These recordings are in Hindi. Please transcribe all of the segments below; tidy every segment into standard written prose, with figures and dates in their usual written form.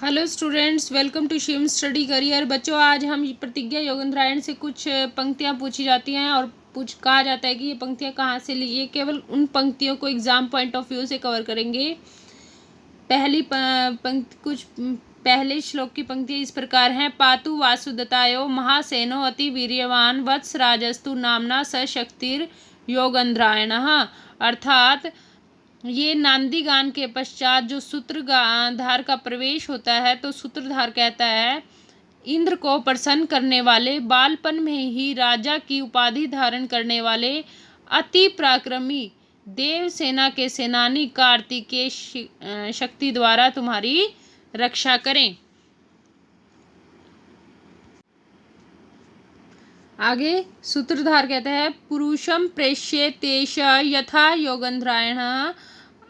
Hello students, welcome to Shivam study career. बच्चों, आज हम प्रतिज्ञा योगेंद्रायण से कुछ पंक्तियां पूछी जाती हैं और कहा जाता है कि ये पंक्तियां कहाँ से ली। ये केवल उन पंक्तियों को एग्जाम पॉइंट ऑफ व्यू से कवर करेंगे। पहली पंक्ति कुछ पहले श्लोक की पंक्तियां इस प्रकार हैं। पातु वासुदतायो महासेनो अति वीर्यवान वत्स राजस्तु नामना स शक्तिर योगेंद्रायण। अर्थात ये नांदी गान के पश्चात जो सूत्रधार का प्रवेश होता है तो सूत्रधार कहता है, इंद्र को प्रसन्न करने वाले, बालपन में ही राजा की उपाधि धारण करने वाले, अति पराक्रमी देव सेना के सेनानी कार्तिकेय शक्ति द्वारा तुम्हारी रक्षा करें। आगे सूत्रधार कहता है, पुरुषम प्रेष्येतेष यथा योगेंद्रायण।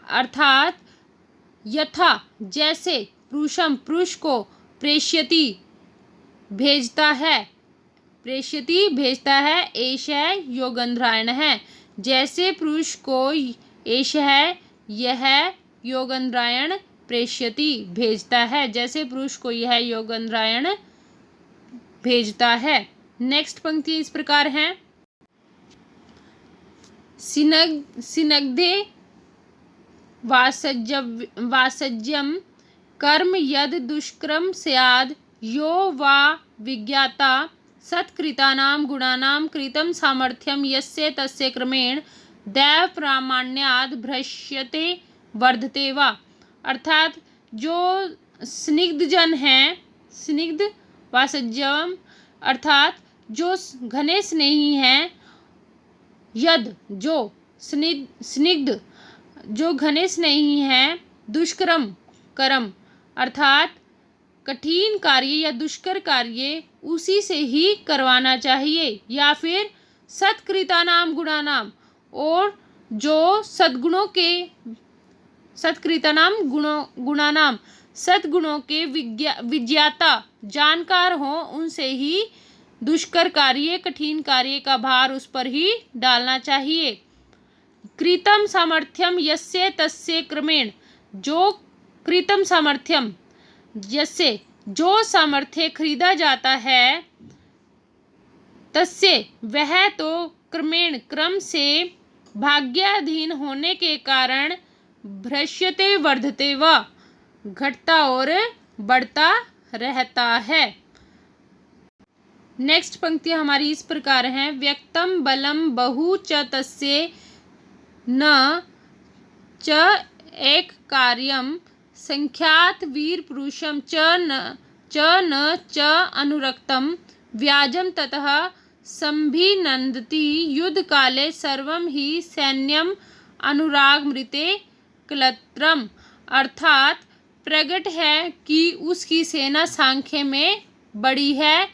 अर्थात यथा जैसे, पुरुषम पुरुष को, प्रेष्यति भेजता है, एष योगेंद्रायण है, जैसे पुरुष को एष है, यह योगेंद्रायण प्रेष्यति भेजता है, जैसे पुरुष को यह योगेंद्रायण भेजता है। नेक्स्ट पंक्ति इस प्रकार है। सिनग्धे वासज्यम कर्म यद दुष्कर्म स्याद यो वा विज्ञाता सत्कृतानां गुणानां कृतं सामर्थ्यं यस्य तस्य क्रमेण दैव प्रामाण्याद भ्रश्यते वर्धते वा। अर्थात जो स्निग्ध जन हैं, स्निग्ध वासज्यम अर्थात जो घने स्नेही हैं, यद जो स्निग्ध जो घने स्नेही हैं, दुष्कर्म कर्म अर्थात कठिन कार्य या दुष्कर कार्य उसी से ही करवाना चाहिए, या फिर सत्कृतानाम गुणानाम, और जो सद्गुणों के सत्कृतानाम गुणानाम सद्गुणों के विज्ञाता जानकार हों, उनसे ही दुष्कर कार्य, कठिन कार्य का भार उस पर ही डालना चाहिए। कृतम सामर्थ्यम यस्य तस्य क्रमेण, जो कृतम सामर्थ्यम यस्य जो सामर्थ्य खरीदा जाता है, तस्य वह तो क्रमेण क्रम से भाग्याधीन होने के कारण भ्रश्यते वर्धते व घटता और बढ़ता रहता है। नेक्स्ट पंक्ति हमारी इस प्रकार है। व्यक्तम बलम बहु च तस्य न च एक कार्यम संख्यात वीर पुरुषम न च अनुरक्तम व्याजम ततः संभिनंदति युद्ध काले सर्वम ही सैन्यम अनुराग मृते क्लत्रम। अर्थात प्रकट है कि उसकी सेना सांख्य में बड़ी है,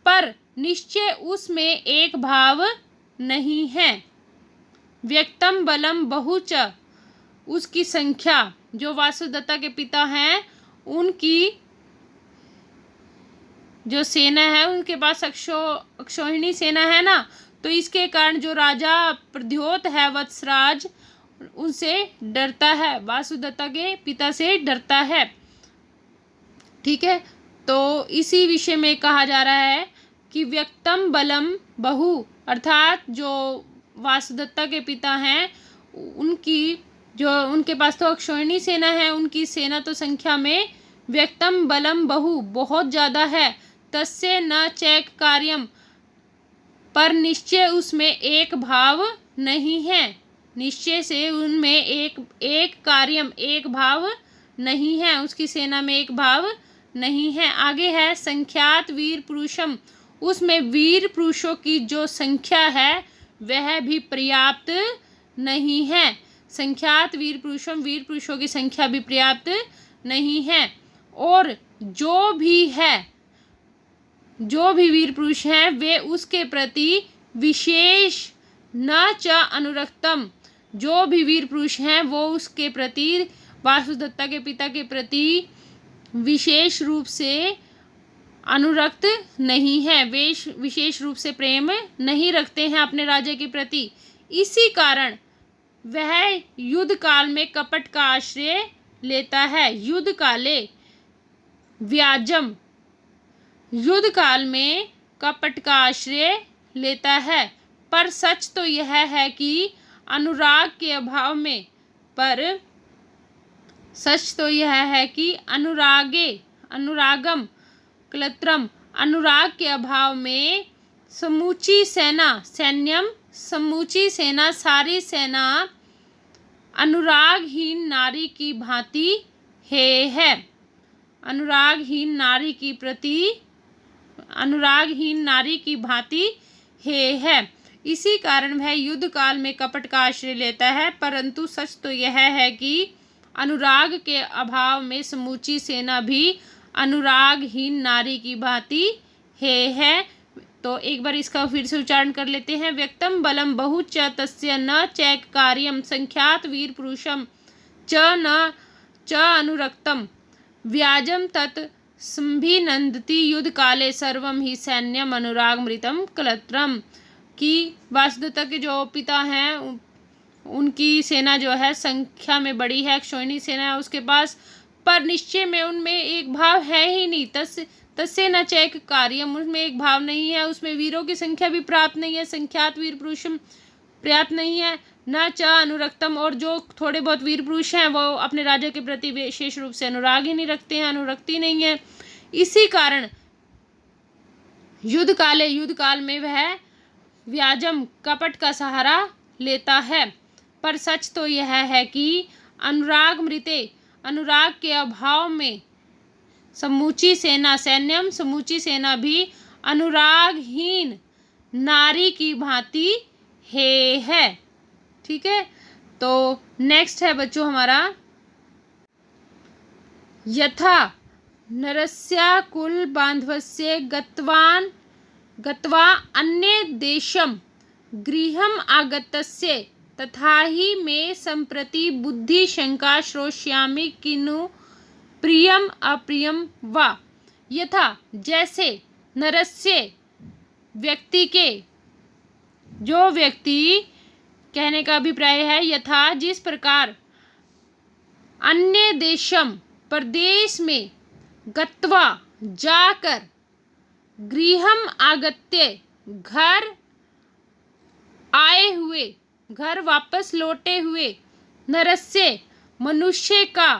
पर निश्चय उसमें एक भाव नहीं है। व्यक्तम बलम बहु च, उसकी संख्या, जो वासुदत्ता के पिता हैं उनकी जो सेना है, उनके पास अक्षौहिणी सेना है ना, तो इसके कारण जो राजा प्रद्योत है वत्सराज, उनसे डरता है, वासुदत्ता के पिता से डरता है। ठीक है, तो इसी विषय में कहा जा रहा है कि व्यक्तम बलम बहु, अर्थात जो वासुदत्ता के पिता हैं उनके पास तो अक्षौहिणी सेना है, उनकी सेना तो संख्या में व्यक्तम बलम बहु बहुत ज़्यादा है, तस्य न चैक कार्यम, पर निश्चय उसमें एक भाव नहीं है, निश्चय से उनमें एक कार्यम एक भाव नहीं है, उसकी सेना में एक भाव नहीं है। आगे है संख्यात वीर पुरुषम, उसमें वीर पुरुषों की जो संख्या है वह भी पर्याप्त नहीं है। संख्यात वीर पुरुषम, वीर पुरुषों की संख्या भी पर्याप्त नहीं है, और जो भी वीर पुरुष हैं वे उसके प्रति विशेष न च अनुरक्तम, जो भी वीर पुरुष हैं वो उसके प्रति, वासुदत्ता के पिता के प्रति विशेष रूप से अनुरक्त नहीं है, वे विशेष रूप से प्रेम नहीं रखते हैं अपने राजा के प्रति। इसी कारण वह युद्ध काल में कपट का आश्रय लेता है। युद्ध काले व्याजम युद्ध काल में कपट का आश्रय लेता है, पर सच तो यह है कि अनुराग के अभाव में अनुरागम क्लत्रम अनुराग के अभाव में समूची सेना सारी सेना अनुरागहीन नारी की भांति है। अनुरागहीन नारी की भांति है। इसी कारण वह युद्ध काल में कपट का आश्रय लेता है, परंतु सच तो यह है कि अनुराग के अभाव में समूची सेना भी अनुरागहीन नारी की भांति है। तो एक बार इसका फिर से उच्चारण कर लेते हैं। व्यक्तम बलम बहु च तस्य न चैक कार्यम संख्यात वीर पुरुषम च न च अनुरक्तम व्याजम तत् संभिनंदति युद्ध काले सर्वम ही सैन्यम अनुराग मृतम कलत्रम। की वासुदेवता के जो पिता हैं उनकी सेना जो है संख्या में बड़ी है, क्षोहिणी सेना है उसके पास, पर निश्चय में उनमें एक भाव है ही नहीं। तस्य न चैक कार्यम उसमें एक भाव नहीं है, उसमें वीरों की संख्या भी पर्याप्त नहीं है, संख्यात वीर पुरुषम पर्याप्त नहीं है, न च अनुरक्तम और जो थोड़े बहुत वीर पुरुष हैं वो अपने राजा के प्रति विशेष रूप से अनुराग ही नहीं रखते हैं, अनुरक्ति नहीं है। इसी कारण युद्ध काल में वह व्याजम कपट का सहारा लेता है, पर सच तो यह है कि अनुराग के अभाव में समूची सेना भी अनुरागहीन नारी की भांति है। ठीक है, तो नेक्स्ट है बच्चों हमारा यथा नरस्य कुल बांधवस्य गत्वा अन्य देशम गृहम आगतस्य तथा ही मे संप्रति बुद्धि शंका श्रोष्यामि किनु प्रियम अप्रियम वा। यथा जैसे नरस्य व्यक्ति के, जो व्यक्ति कहने का अभिप्राय है यथा जिस प्रकार अन्य देशम प्रदेश में गत्वा जाकर गृहम आगत्य घर आए हुए, घर वापस लौटे हुए, नरस्य मनुष्य का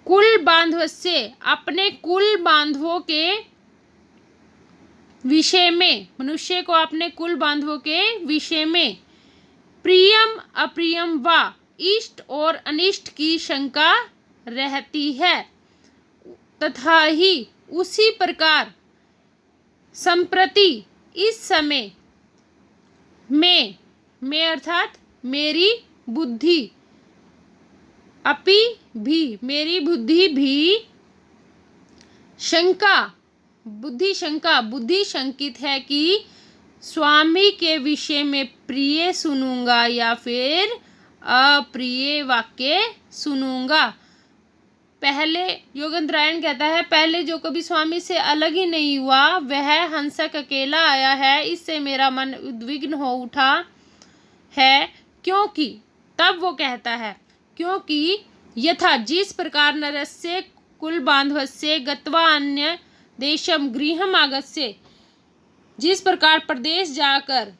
कुल बांधवस्य अपने कुल बांधवों के विषय में, मनुष्य को अपने कुल बांधवों के विषय में प्रियम अप्रियम व इष्ट और अनिष्ट की शंका रहती है, तथा ही उसी प्रकार संप्रति इस समय में अर्थात मेरी बुद्धि मेरी बुद्धि भी बुद्धि शंकित है कि स्वामी के विषय में प्रिय सुनूंगा या फिर अप्रिय वाक्य सुनूंगा। पहले योगेंद्रायण कहता है पहले जो कभी स्वामी से अलग ही नहीं हुआ वह हंसक अकेला आया है, इससे मेरा मन उद्विग्न हो उठा है। क्योंकि तब वो कहता है क्योंकि यथा जिस प्रकार नरस्य कुल बांधवस्य गत्वा अन्य देशम गृहम आगस्य, जिस प्रकार प्रदेश जाकर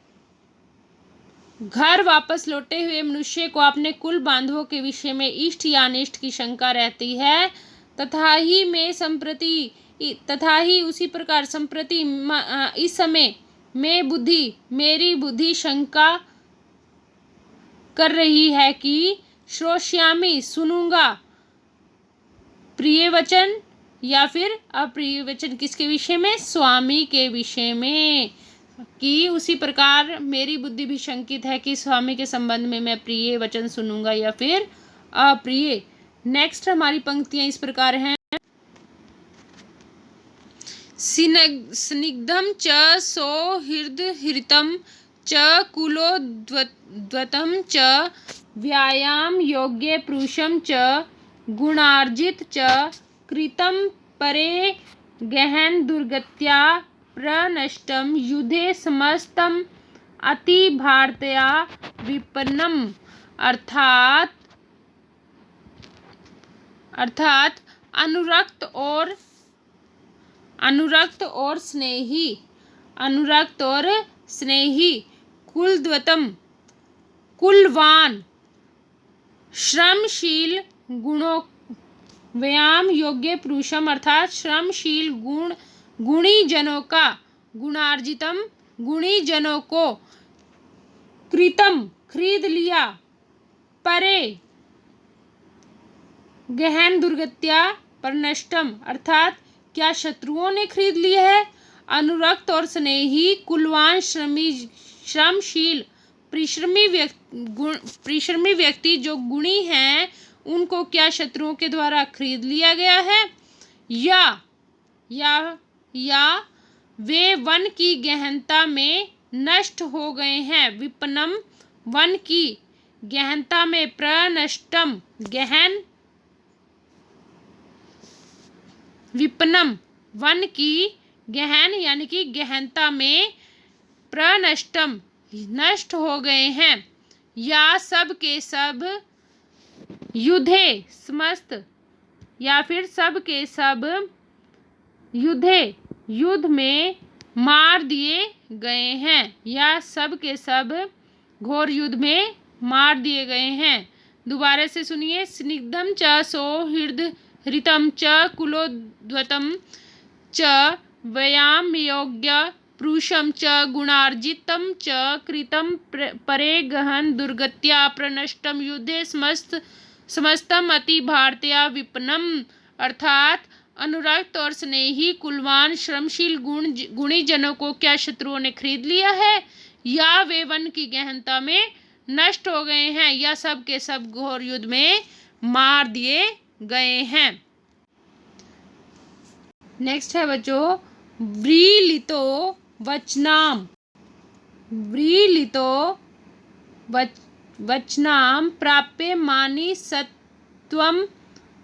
घर वापस लौटे हुए मनुष्य को अपने कुल बांधवों के विषय में इष्ट या अनिष्ट की शंका रहती है, तथा ही उसी प्रकार संप्रति इस समय मेरी बुद्धि शंका कर रही है कि श्रोष्यामि सुनूंगा प्रिय वचन या फिर अप्रिय वचन, किसके विषय में? स्वामी के विषय में। कि उसी प्रकार मेरी बुद्धि भी शंकित है कि स्वामी के संबंध में मैं प्रिय वचन सुनूंगा या फिर अप्रिय। नेक्स्ट हमारी पंक्तियां इस प्रकार हैं। स्निग्धम च सौहृदहृतं च कुलोद्वतं च व्यायाम योग्य पुरुषं च गुणार्जित च कृतं परे गहन दुर्गत्या प्रनष्टम युद्धे समस्तम अति भारतया विपन्नम। अर्थात अनुरक्त और स्नेही, अनुरक्त और स्नेही, कुलद्वतम, कुलवान, श्रमशील, गुणों, व्यायाम योग्य पुरुषम अर्थात श्रमशील गुणी जनों का, गुणार्जितम, गुणी जनों को, कृतम, खरीद लिया, परे, गहन, दुर्गत्या, परनष्टम अर्थात क्या शत्रुओं ने खरीद लिया है। अनुरक्त और स्नेही, कुलवान, श्रमशील, परिश्रमी व्यक्ति जो गुणी हैं उनको क्या शत्रुओं के द्वारा खरीद लिया गया है। या वे वन की गहनता में नष्ट हो गए हैं। विपन्नम, वन की गहनता में, प्रनष्टम, गहन, विपन्नम, वन की गहन यानी कि गहनता में, प्रनष्टम, नष्ट हो गए हैं। या सब के सब, युद्धे, समस्त, या फिर सब के सब, युद्धे, युद्ध में मार दिए गए हैं, या सब के सब घोर युद्ध में मार दिए गए हैं। दोबारा से सुनिए। स्निग्धम च सौहृदम च कुलोद्वतम च व्यायाम योग्य पुरुषम च गुणार्जितम च कृतम परे गहन दुर्गत्या प्रनष्टम युद्धे समस्तम अति भारतीय विपन्नम अर्थात अनुरक्त और स्नेही, कुलवान, श्रमशील, गुणी जनों को क्या शत्रुओं ने खरीद लिया है। या वे वन की गहनता में नष्ट हो गए हैं, या सब के सब घोर युद्ध में मार दिए गए हैं। नेक्स्ट है बच्चों व्रीलितो वचनाम। व्रीलितो वचनाम प्राप्य मानी सत्वम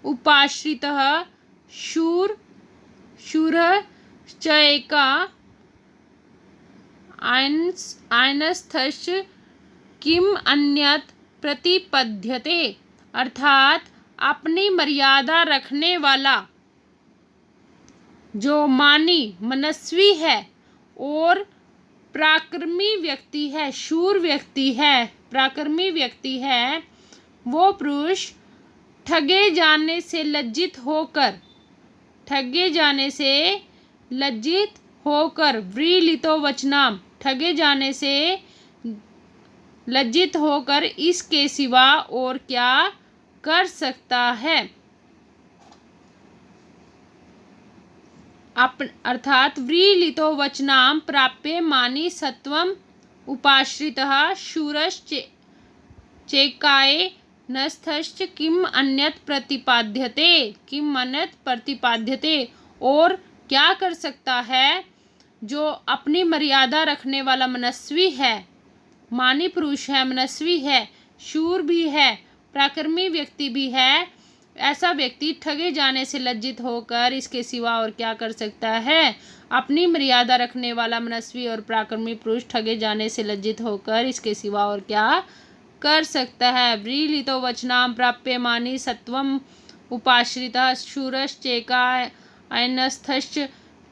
उपाश्रितः शूरः चैका आयनस्थश्च किम अन्यत् प्रतिपद्यते अर्थात अपनी मर्यादा रखने वाला जो मानी, मनस्वी है और पराक्रमी व्यक्ति है, शूर व्यक्ति है, पराक्रमी व्यक्ति है, वो पुरुष ठगे जाने से लज्जित होकर व्रीलितो वचनाम, ठगे जाने से लज्जित होकर इसके सिवा और क्या कर सकता है। अर्थात व्रीलितो वचनाम प्राप्य मानी सत्वम उपाश्रितः शूरश्च चेकाये नस्थश्च किम अन्यत् प्रतिपाद्यते और क्या कर सकता है। जो अपनी मर्यादा रखने वाला मनस्वी है, मानी पुरुष है, मनस्वी है, शूर भी है, पराक्रमी व्यक्ति भी है, ऐसा व्यक्ति ठगे जाने से लज्जित होकर इसके सिवा और क्या कर सकता है। अपनी मर्यादा रखने वाला मनस्वी और पराक्रमी पुरुष ठगे जाने से लज्जित होकर इसके सिवा और क्या कर सकता है। व्रीलितो वचनाम प्राप्य मानी सत्वम उपाश्रितः शूरश्चेका आयनस्थश्च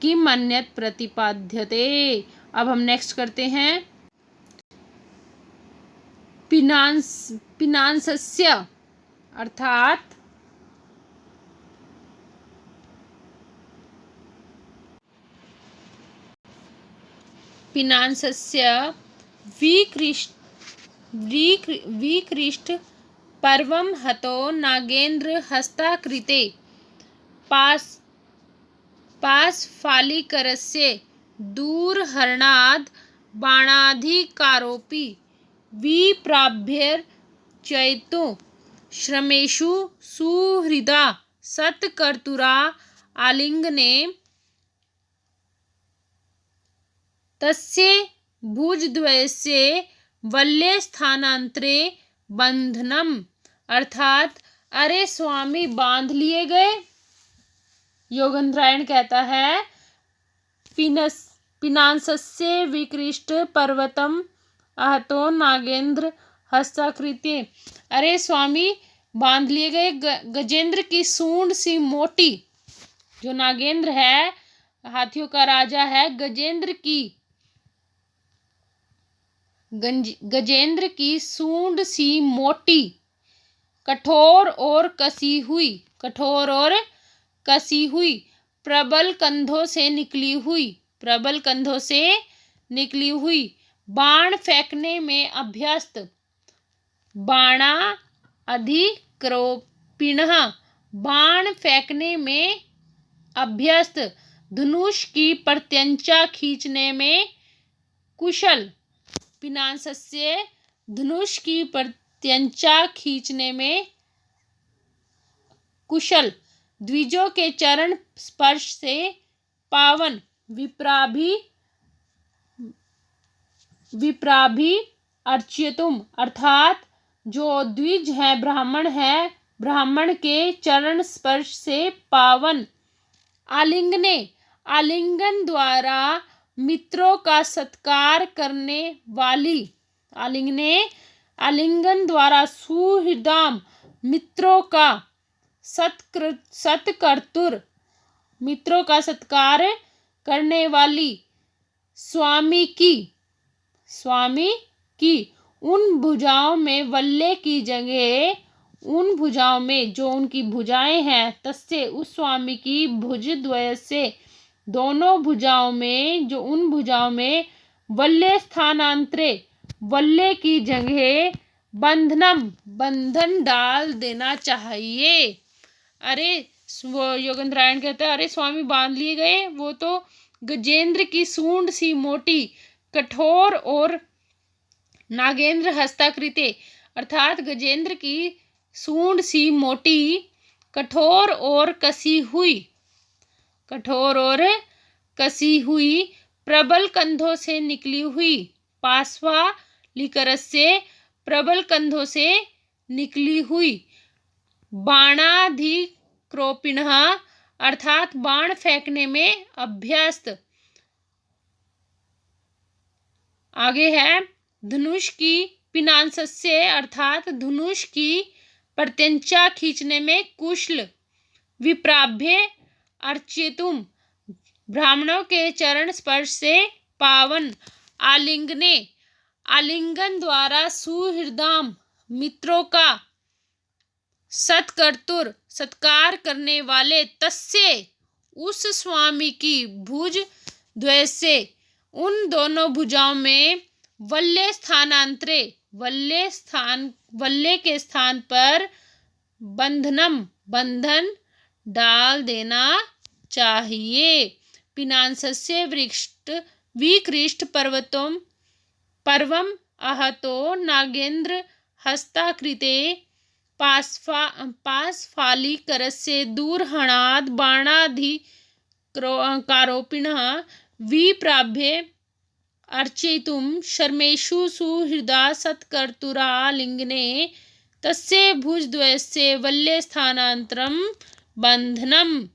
किम अन्यत् प्रतिपाद्यते। अब हम नेक्स्ट करते हैं पिनांसस्य अर्थात पिनांसस्य विकृष्ट पर्वम हतो नागेन्द्र हस्ताकृते पाशफालिकरस्य दूरहरणाद् बाणाधिकारोऽपि विप्राभ्यर्चयितो श्रमेषु सुहृदा सत्कर्तुरा आलिंगने तस्य भुजद्वयस्य वल्यस्थानांतरे बंधनम अर्थात अरे स्वामी बांध लिए गए। योगेंद्रायण कहता है पिनांसस्य विकृष्ट पर्वतम आहतो नागेंद्र हस्ताकृत्य। अरे स्वामी बांध लिए गए। गजेंद्र की सूंड सी मोटी, जो नागेंद्र है हाथियों का राजा है, गजेंद्र की सूंड सी मोटी, कठोर और कसी हुई, कठोर और कसी हुई, प्रबल कंधों से निकली हुई, प्रबल कंधों से निकली हुई, बाण फेंकने में अभ्यस्त, बाणा अधिक्रोपिणः, बाण फेंकने में अभ्यस्त, धनुष की प्रत्यंचा खींचने में कुशल, पिनासस्य, धनुष की प्रत्यंचा खींचने में कुशल, द्विजों के चरण स्पर्श से पावन, विप्राभि अर्च्यतुम, अर्थात जो द्विज है, ब्राह्मण के चरण स्पर्श से पावन, आलिंगने, आलिंगन द्वारा मित्रों का सत्कार करने वाली, आलिंगन द्वारा सुहृदाम, मित्रों का सत्कर्तुर, मित्रों का सत्कार करने वाली, स्वामी की, उन भुजाओं में वल्ले की जगह, उन भुजाओं में जो उनकी भुजाएं हैं, तस्य उस स्वामी की, भुज द्वय से दोनों भुजाओं में, जो उन भुजाओं में, वल्ले स्थानांतरे, वल्ले की जगह, बंधन डाल देना चाहिए। अरे योगेंद्रायण कहते हैं, अरे स्वामी बांध लिए गए, वो तो गजेंद्र की सूंड सी मोटी, कठोर और नागेंद्र हस्ताकृते, अर्थात गजेंद्र की सूंड सी मोटी, कठोर और कसी हुई, प्रबल कंधों से निकली हुई, पार्श्वा लिकरस्य, प्रबल कंधों से निकली हुई, बाणाधिक्रोपिणः, अर्थात बाण फेंकने में अभ्यस्त। आगे है धनुष की, पिनासस्य, अर्थात धनुष की प्रत्यंचा खींचने में कुशल, विप्राभ्य अर्च्यतुम, ब्राह्मणों के चरण स्पर्श से पावन, आलिंगने, आलिंगन द्वारा सुहृदाम, मित्रों का सत्कर्तुर, सत्कार करने वाले, तस्य उस स्वामी की, भुज द्वय से उन दोनों भुजाओं में, वल्ले स्थानांतरे, वल्ले के स्थान पर, बंधन डाल देना चाहिए। पिनासस्य विकृष्ट पर्वम आहतो नागेंद्र हस्ताकृते, पाशफालिकरस्य दूरहणाद बाणाधिकारोपिणः, विप्राभ्य अर्चयितुं शर्मेषु सुहृदा सत्कर्तुरालिंगने, तस्य भुजद्वयस्य वल्ले स्थानान्तरं बन्धनम्।